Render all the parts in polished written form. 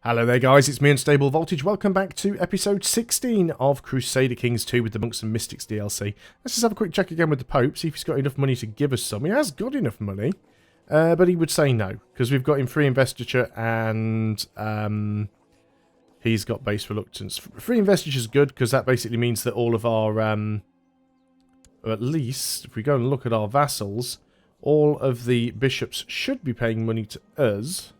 Hello there guys, it's me Unstable Voltage. Welcome back to episode 16 of Crusader Kings 2 with the Monks and Mystics DLC. Let's just have a quick check again with the Pope, see if he's got enough money to give us some. He has got enough money, but he would say no, because we've got him free investiture and he's got base reluctance. Free investiture is good, because that basically means that all of our, or at least, if we go and look at our vassals, all of the bishops should be paying money to us.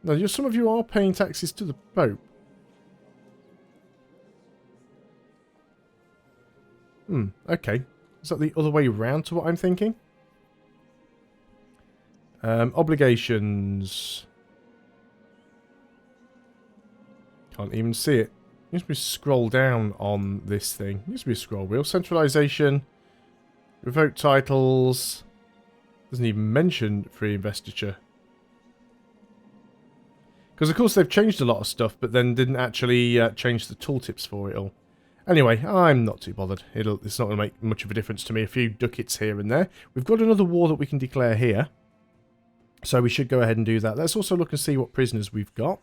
No, some of you are paying taxes to the Pope. Okay. Is that the other way round to what I'm thinking? Obligations. Can't even see it. Needs to be scroll down on this thing. Needs to be a scroll wheel. Centralization. Revoke titles. Doesn't even mention free investiture. Because, of course, they've changed a lot of stuff, but then didn't actually change the tooltips for it all. Anyway, I'm not too bothered. It's not going to make much of a difference to me. A few ducats here and there. We've got another war that we can declare here. So we should go ahead and do that. Let's also look and see what prisoners we've got.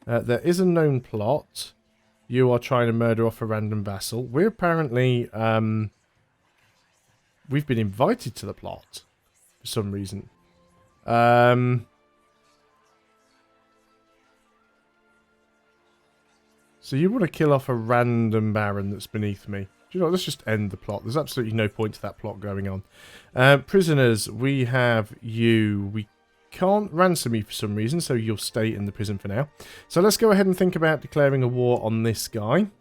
There is a known plot. You are trying to murder off a random vassal. We're apparently... we've been invited to the plot. For some reason. So you want to kill off a random baron that's beneath me. Do you know what? Let's just end the plot. There's absolutely no point to that plot going on. Prisoners, we have you. We can't ransom you for some reason, so you'll stay in the prison for now. So let's go ahead and think about declaring a war on this guy.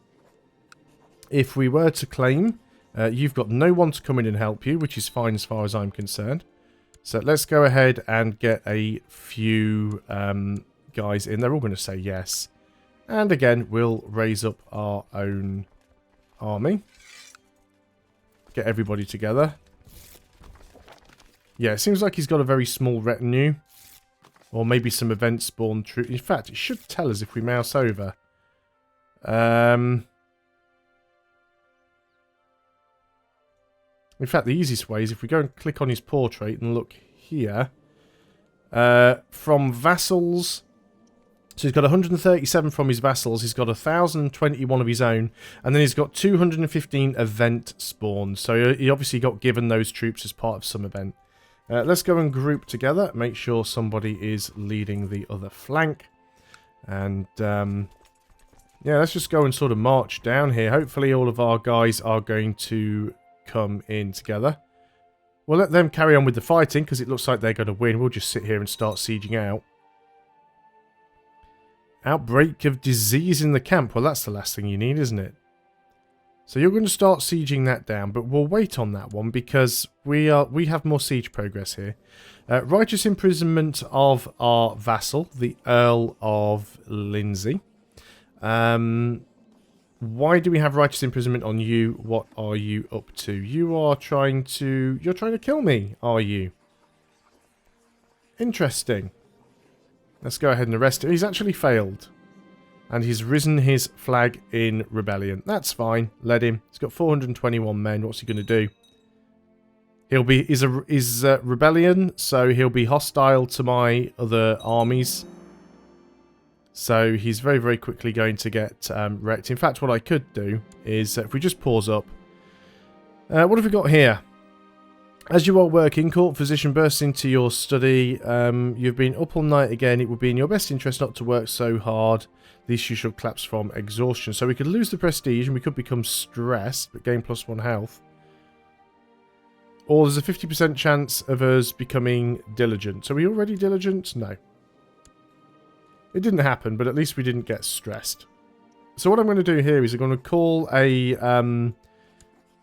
If we were to claim, you've got no one to come in and help you, which is fine as far as I'm concerned. So let's go ahead and get a few guys in. They're all going to say yes. And again, we'll raise up our own army. Get everybody together. Yeah, it seems like he's got a very small retinue. Or maybe some event spawn troops. In fact, it should tell us if we mouse over. In fact, the easiest way is if we go and click on his portrait and look here. From vassals... So he's got 137 from his vassals, he's got 1,021 of his own, and then he's got 215 event spawns. So he obviously got given those troops as part of some event. Let's go and group together, make sure somebody is leading the other flank. And, yeah, let's just go and sort of march down here. Hopefully all of our guys are going to come in together. We'll let them carry on with the fighting, because it looks like they're going to win. We'll just sit here and start sieging out. Outbreak of disease in the camp. Well, that's the last thing you need, isn't it? So you're going to start sieging that down, but we'll wait on that one because we have more siege progress here. Righteous imprisonment of our vassal, the Earl of Lindsay. Why do we have righteous imprisonment on you? What are you up to? You're trying to kill me, are you? Interesting. Let's go ahead and arrest him. He's actually failed. And he's risen his flag in rebellion. That's fine. Let him. He's got 421 men. What's he going to do? He's rebellion, so he'll be hostile to my other armies. So he's very, very quickly going to get wrecked. In fact, what I could do is, if we just pause up. What have we got here? As you are working, court physician bursts into your study. You've been up all night again. It would be in your best interest not to work so hard. The issue should collapse from exhaustion. So we could lose the prestige and we could become stressed, but gain +1 health. Or there's a 50% chance of us becoming diligent. So are we already diligent? No. It didn't happen, but at least we didn't get stressed. So what I'm going to do here is I'm going to call a...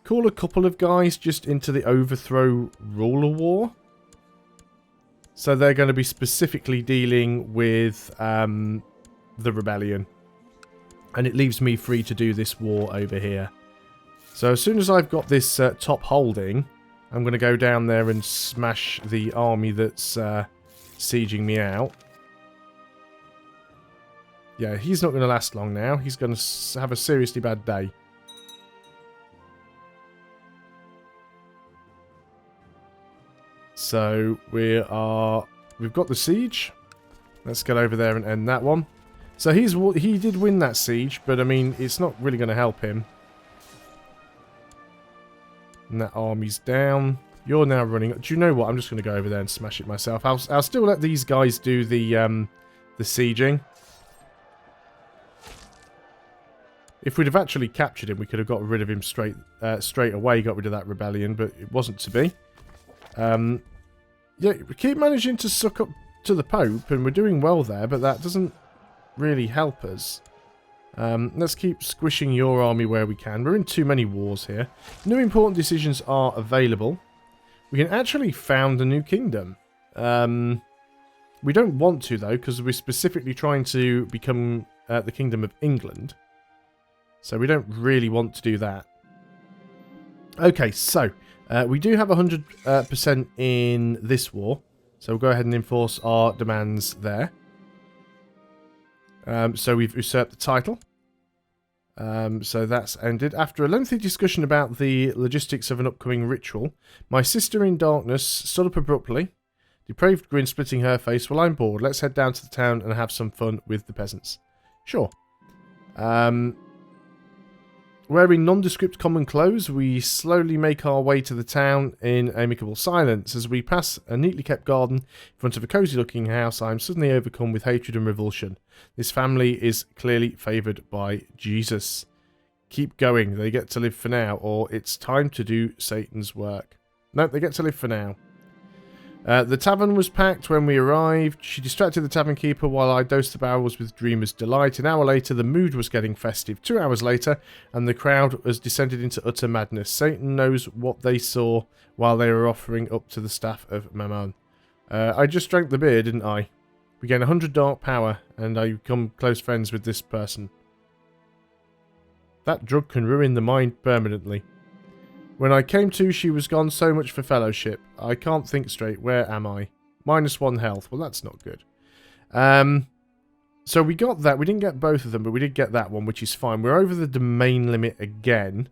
Call a couple of guys just into the overthrow ruler war. So they're going to be specifically dealing with the rebellion. And it leaves me free to do this war over here. So as soon as I've got this top holding, I'm going to go down there and smash the army that's sieging me out. Yeah, he's not going to last long now. He's going to have a seriously bad day. So we've got the siege. Let's get over there and end that one. So he did win that siege, but I mean, it's not really going to help him. And that army's down. You're now running. Do you know what? I'm just going to go over there and smash it myself. I'll still let these guys do the sieging. If we'd have actually captured him, we could have got rid of him straight away, got rid of that rebellion, but it wasn't to be. Yeah, we keep managing to suck up to the Pope, and we're doing well there, but that doesn't really help us. Let's keep squishing your army where we can. We're in too many wars here. New important decisions are available. We can actually found a new kingdom. We don't want to, though, because we're specifically trying to become the Kingdom of England. So we don't really want to do that. Okay, so we do have 100% in this war. So we'll go ahead and enforce our demands there. So we've usurped the title. So that's ended. After a lengthy discussion about the logistics of an upcoming ritual, my sister in darkness stood up abruptly, depraved grin splitting her face. Well, I'm bored. Let's head down to the town and have some fun with the peasants. Sure. Wearing nondescript common clothes, we slowly make our way to the town in amicable silence. As we pass a neatly kept garden in front of a cosy-looking house, I am suddenly overcome with hatred and revulsion. This family is clearly favoured by Jesus. Keep going, they get to live for now, or it's time to do Satan's work. No, they get to live for now. The tavern was packed when we arrived. She distracted the tavern keeper while I dosed the barrels with dreamer's delight. An hour later, the mood was getting festive. 2 hours later, and the crowd has descended into utter madness. Satan knows what they saw while they were offering up to the staff of Mammon. I just drank the beer, didn't I? We gain 100 dark power, and I become close friends with this person. That drug can ruin the mind permanently. When I came to, she was gone. So much for fellowship. I can't think straight. Where am I? -1 health. Well, that's not good. So we got that. We didn't get both of them, but we did get that one, which is fine. We're over the domain limit again.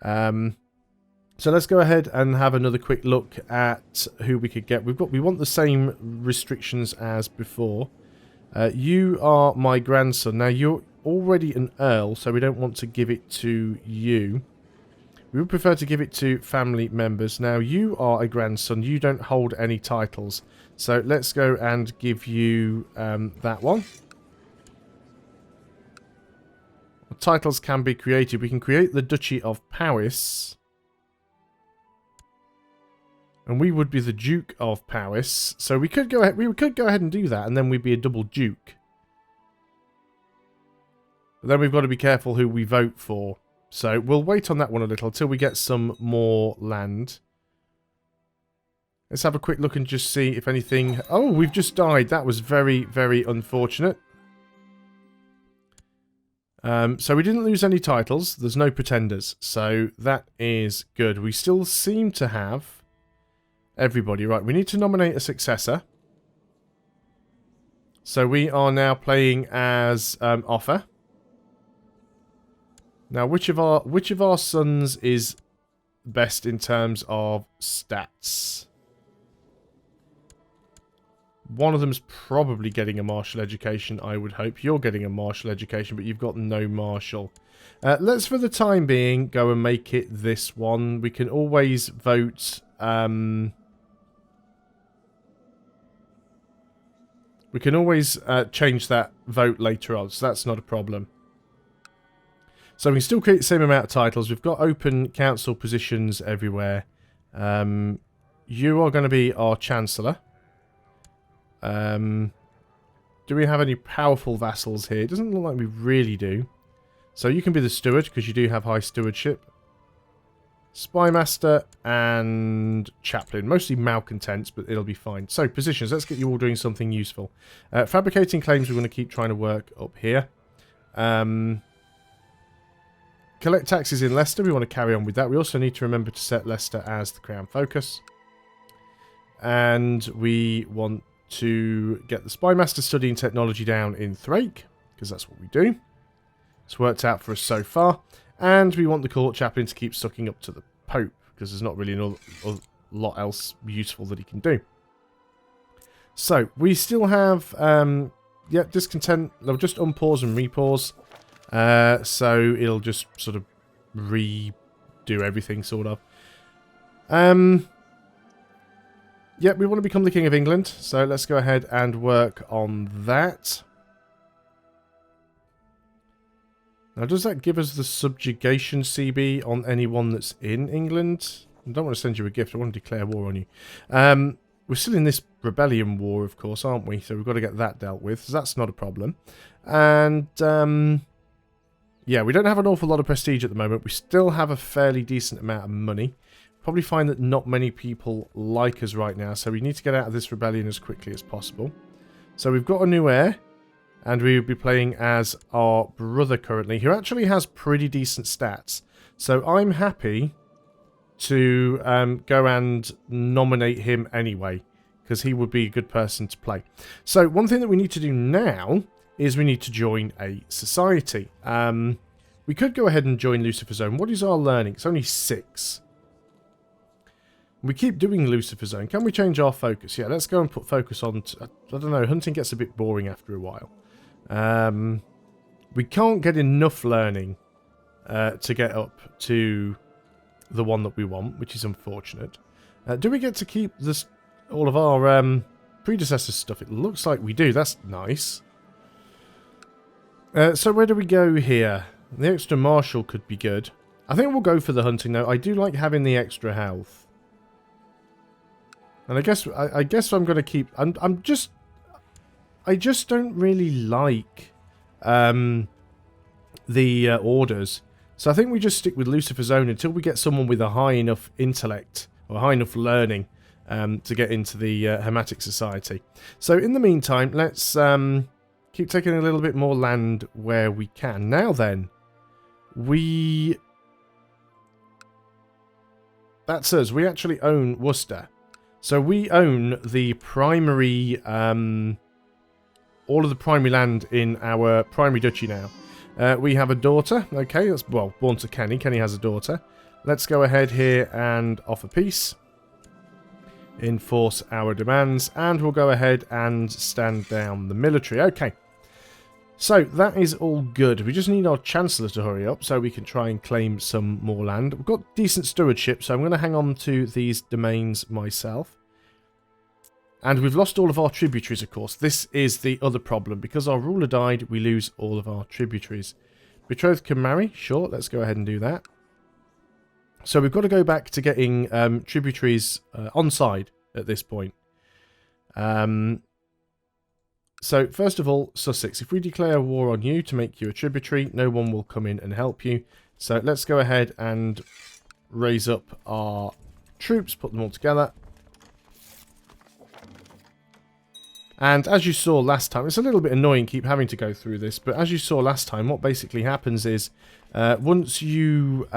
So let's go ahead and have another quick look at who we could get. We want the same restrictions as before. You are my grandson. Now, you're already an earl, so we don't want to give it to you. We would prefer to give it to family members. Now, you are a grandson. You don't hold any titles. So let's go and give you that one. Titles can be created. We can create the Duchy of Powys. And we would be the Duke of Powys. So we could go ahead and do that, and then we'd be a double Duke. But then we've got to be careful who we vote for. So we'll wait on that one a little until we get some more land. Let's have a quick look and just see if anything... Oh, we've just died. That was very, very unfortunate. So we didn't lose any titles. There's no pretenders. So that is good. We still seem to have everybody. Right, we need to nominate a successor. So we are now playing as Offa. Now, which of our sons is best in terms of stats? One of them's probably getting a martial education, I would hope. You're getting a martial education, but you've got no martial. Let's, for the time being, go and make it this one. We can always vote... we can always change that vote later on, so that's not a problem. So we can still create the same amount of titles. We've got open council positions everywhere. You are going to be our Chancellor. Do we have any powerful vassals here? It doesn't look like we really do. So you can be the Steward, because you do have high stewardship. Spymaster and Chaplain. Mostly malcontents, but it'll be fine. So, positions. Let's get you all doing something useful. Fabricating claims, we're going to keep trying to work up here. Collect taxes in Leicester. We want to carry on with that. We also need to remember to set Leicester as the Crown focus. And we want to get the Spymaster studying technology down in Thrake, because that's what we do. It's worked out for us so far. And we want the Court Chaplain to keep sucking up to the Pope, because there's not really a lot else useful that he can do. So, we still have, yeah, discontent. They'll just unpause and repause. So, it'll just sort of redo everything, sort of. Yeah, we want to become the King of England. So, let's go ahead and work on that. Now, does that give us the subjugation CB on anyone that's in England? I don't want to send you a gift. I want to declare war on you. We're still in this rebellion war, of course, aren't we? So we've got to get that dealt with. So that's not a problem. And, yeah, we don't have an awful lot of prestige at the moment. We still have a fairly decent amount of money. Probably find that not many people like us right now. So we need to get out of this rebellion as quickly as possible. So we've got a new heir. And we will be playing as our brother currently, who actually has pretty decent stats. So I'm happy to go and nominate him anyway, because he would be a good person to play. So one thing that we need to do now is we need to join a society. We could go ahead and join Lucifer Zone. What is our learning? It's only 6. We keep doing Lucifer Zone. Can we change our focus? Yeah, let's go and put focus on... I don't know, hunting gets a bit boring after a while. We can't get enough learning to get up to the one that we want, which is unfortunate. Do we get to keep this all of our predecessor stuff? It looks like we do. That's nice. So where do we go here? The extra martial could be good. I think we'll go for the hunting though. I do like having the extra health. And I guess I'm going to keep... I just don't really like the orders. So I think we just stick with Lucifer Zone until we get someone with a high enough intellect or high enough learning to get into the Hermetic Society. So in the meantime, let's keep taking a little bit more land where we can. Now then, that's us. We actually own Worcester. So we own the primary... all of the primary land in our primary duchy now. We have a daughter. Okay, that's, well, born to Kenny. Kenny has a daughter. Let's go ahead here and offer peace. Enforce our demands. And we'll go ahead and stand down the military. Okay. So, that is all good. We just need our Chancellor to hurry up so we can try and claim some more land. We've got decent stewardship, so I'm going to hang on to these domains myself. And we've lost all of our tributaries, of course. This is the other problem. Because our ruler died, we lose all of our tributaries. Betrothed can marry. Sure, let's go ahead and do that. So we've got to go back to getting tributaries on side at this point. So, first of all, Sussex. If we declare war on you to make you a tributary, no one will come in and help you. So let's go ahead and raise up our troops, put them all together. And as you saw last time, it's a little bit annoying keep having to go through this, but as you saw last time, what basically happens is once you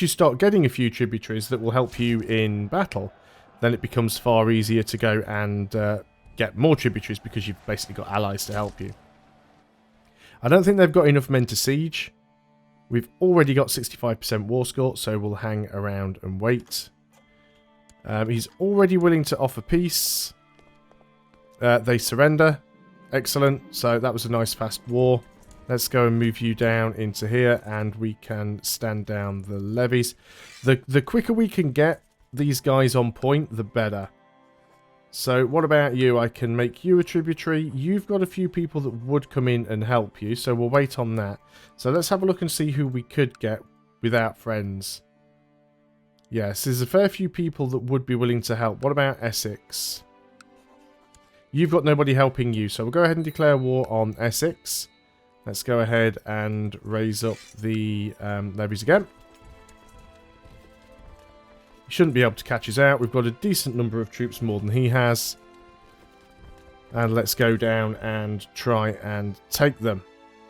start getting a few tributaries that will help you in battle, then it becomes far easier to go and get more tributaries because you've basically got allies to help you. I don't think they've got enough men to siege. We've already got 65% war score, so we'll hang around and wait. He's already willing to offer peace. They surrender. Excellent. So that was a nice fast war. Let's go and move you down into here and we can stand down the levies. The quicker we can get these guys on point, the better. So what about you? I can make you a tributary. You've got a few people that would come in and help you, so we'll wait on that. So let's have a look and see who we could get without friends. Yes, there's a fair few people that would be willing to help. What about Essex? You've got nobody helping you, so we'll go ahead and declare war on Essex. Let's go ahead and raise up the levies again. He shouldn't be able to catch us out. We've got a decent number of troops, more than he has. And let's go down and try and take them.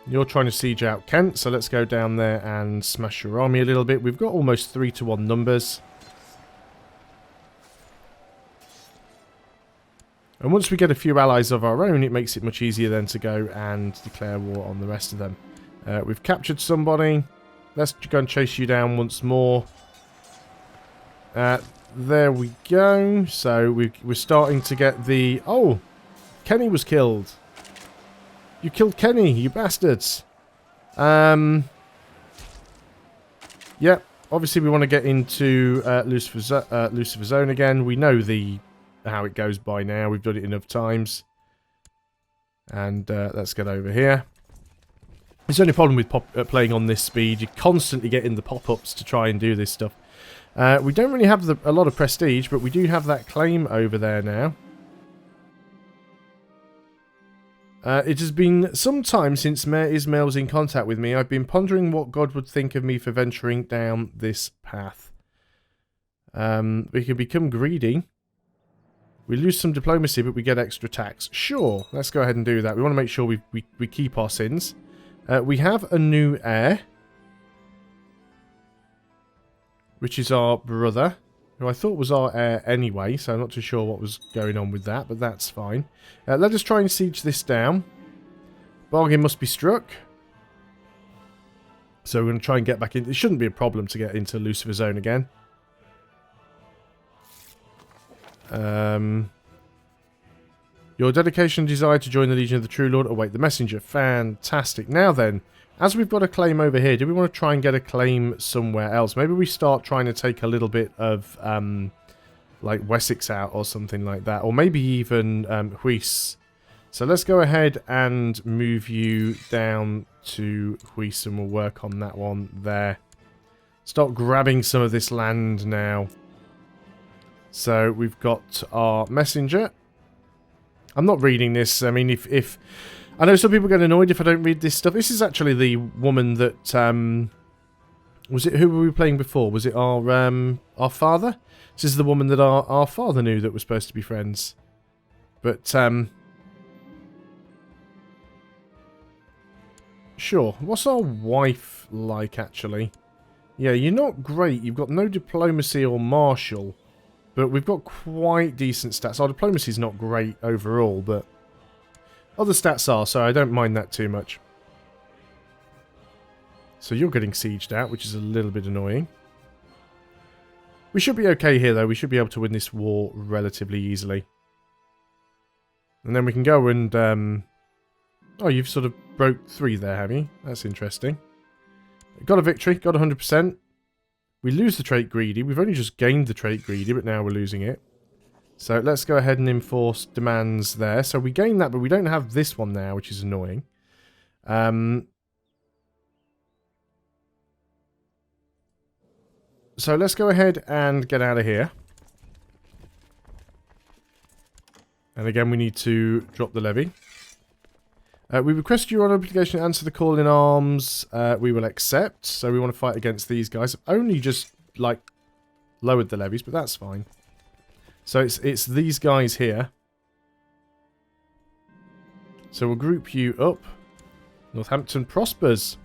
You're trying to siege out Kent, so let's go down there and smash your army a little bit. We've got almost 3-to-1 numbers. And once we get a few allies of our own, it makes it much easier then to go and declare war on the rest of them. We've captured somebody. Let's go and chase you down once more. There we go. So we're starting to get the... Oh! Kenny was killed. You killed Kenny, you bastards. Yep. Obviously we want to get into Lucifer Zone again. We know how it goes by now. We've done it enough times. And let's get over here. It's the only problem with playing on this speed. You're constantly getting the pop-ups to try and do this stuff. We don't really have a lot of prestige, but we do have that claim over there now. It has been some time since Mayor Ismail was in contact with me. I've been pondering what God would think of me for venturing down this path. We can become greedy. We lose some diplomacy, but we get extra tax. Sure, let's go ahead and do that. We want to make sure we keep our sins. We have a new heir, which is our brother, who I thought was our heir anyway, so I'm not too sure what was going on with that, but that's fine. Let us try and siege this down. Bargain must be struck. So we're going to try and get back in. It shouldn't be a problem to get into Lucifer Zone again. Your dedication and desire to join the Legion of the True Lord await the messenger. Fantastic. Now then, as we've got a claim over here, do we want to try and get a claim somewhere else? Maybe we start trying to take a little bit of, like, Wessex out or something like that. Or maybe even Huis. So let's go ahead and move you down to Huis and we'll work on that one there. Start grabbing some of this land now. So we've got our messenger. I'm not reading this. I mean, if I know some people get annoyed if I don't read this stuff. This is actually the woman that was it? Who were we playing before? Was it our father? This is the woman that our father knew that was supposed to be friends. But sure. What's our wife like actually? Yeah, you're not great. You've got no diplomacy or martial. But we've got quite decent stats. Our diplomacy's not great overall, but other stats are, so I don't mind that too much. So you're getting sieged out, which is a little bit annoying. We should be okay here, though. We should be able to win this war relatively easily. And then we can go and... Oh, you've sort of broke 3 there, have you? That's interesting. Got a victory. Got 100%. We lose the trait greedy. We've only just gained the trait greedy, but now we're losing it. So let's go ahead and enforce demands there. So we gain that, but we don't have this one now, which is annoying. So let's go ahead and get out of here. And again, we need to drop the levy. We request your obligation to answer the call in arms. We will accept. So we want to fight against these guys. I've only just, like, lowered the levies, but that's fine. So it's these guys here. So we'll group you up. Northampton prospers.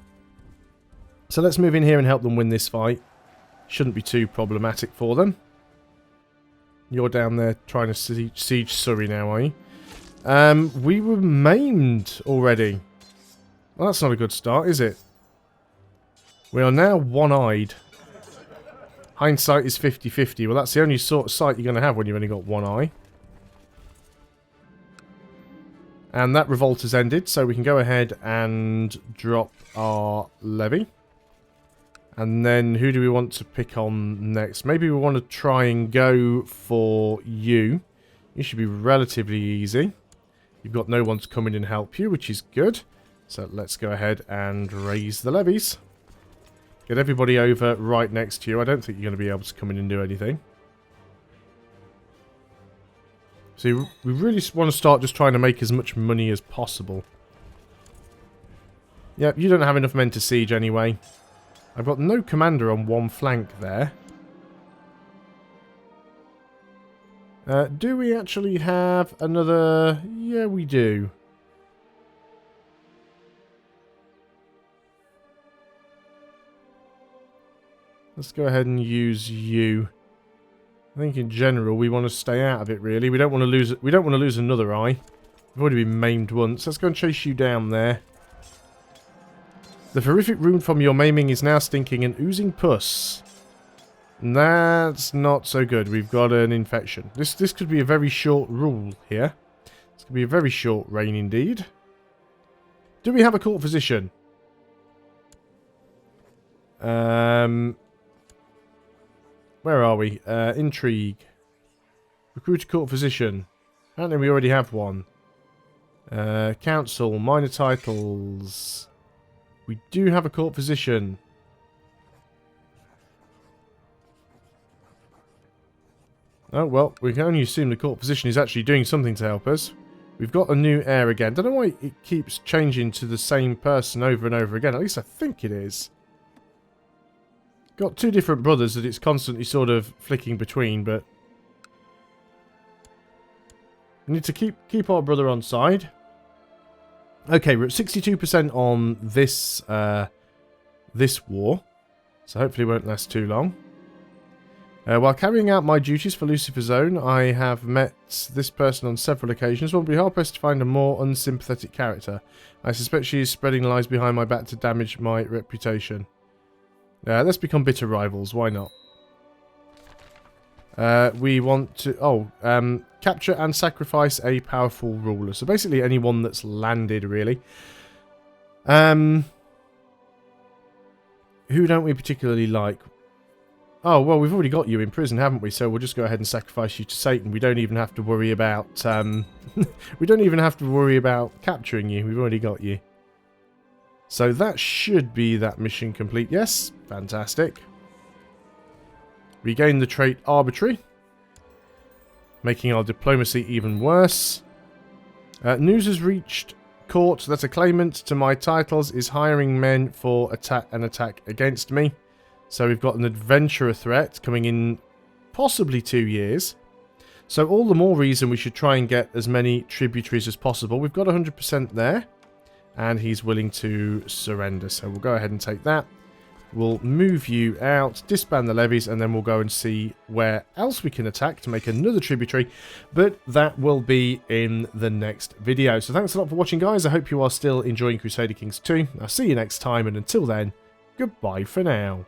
So let's move in here and help them win this fight. Shouldn't be too problematic for them. You're down there trying to siege Surrey now, are you? We were maimed already. Well, that's not a good start, is it? We are now one-eyed. Hindsight is 50-50. Well, that's the only sort of sight you're going to have when you've only got one eye. And that revolt has ended, so we can go ahead and drop our levy. And then who do we want to pick on next? Maybe we want to try and go for you. You should be relatively easy. You've got no one to come in and help you, which is good. So let's go ahead and raise the levies. Get everybody over right next to you. I don't think you're going to be able to come in and do anything. So we really want to start just trying to make as much money as possible. Yep, you don't have enough men to siege anyway. I've got no commander on one flank there. Do we actually have another... Yeah, we do. Let's go ahead and use you. I think in general we want to stay out of it really. We don't want to lose it. We don't want to lose another eye. We've already been maimed once. Let's go and chase you down there. The horrific rune from your maiming is now stinking and oozing pus. That's not so good. We've got an infection. This could be a very short rule here. This could be a very short reign indeed. Do we have a court physician? Where are we? Intrigue. Recruit a court physician. Apparently we already have one. Council. Minor titles. We do have a court physician. Oh, well, we can only assume the court physician is actually doing something to help us. We've got a new heir again. Don't know why it keeps changing to the same person over and over again. At least I think it is. Got two different brothers that it's constantly sort of flicking between, but... we need to keep our brother on side. Okay, we're at 62% on this, this war. So hopefully it won't last too long. While carrying out my duties for Lucifer's Own, I have met this person on several occasions. One would be hard-pressed to find a more unsympathetic character. I suspect she is spreading lies behind my back to damage my reputation. Let's become bitter rivals. Why not? We want to... capture and sacrifice a powerful ruler. So basically anyone that's landed, really. Who don't we particularly like? Oh, well, we've already got you in prison, haven't we? So we'll just go ahead and sacrifice you to Satan. We don't even have to worry about... we don't even have to worry about capturing you. We've already got you. So that should be that mission complete. Yes, fantastic. Regain the trait Arbitrary, making our diplomacy even worse. News has reached court that a claimant to my titles is hiring men for an attack against me. So we've got an adventurer threat coming in possibly 2 years. So all the more reason we should try and get as many tributaries as possible. We've got 100% there. And he's willing to surrender. So we'll go ahead and take that. We'll move you out, disband the levies, and then we'll go and see where else we can attack to make another tributary. But that will be in the next video. So thanks a lot for watching, guys. I hope you are still enjoying Crusader Kings 2. I'll see you next time, and until then, goodbye for now.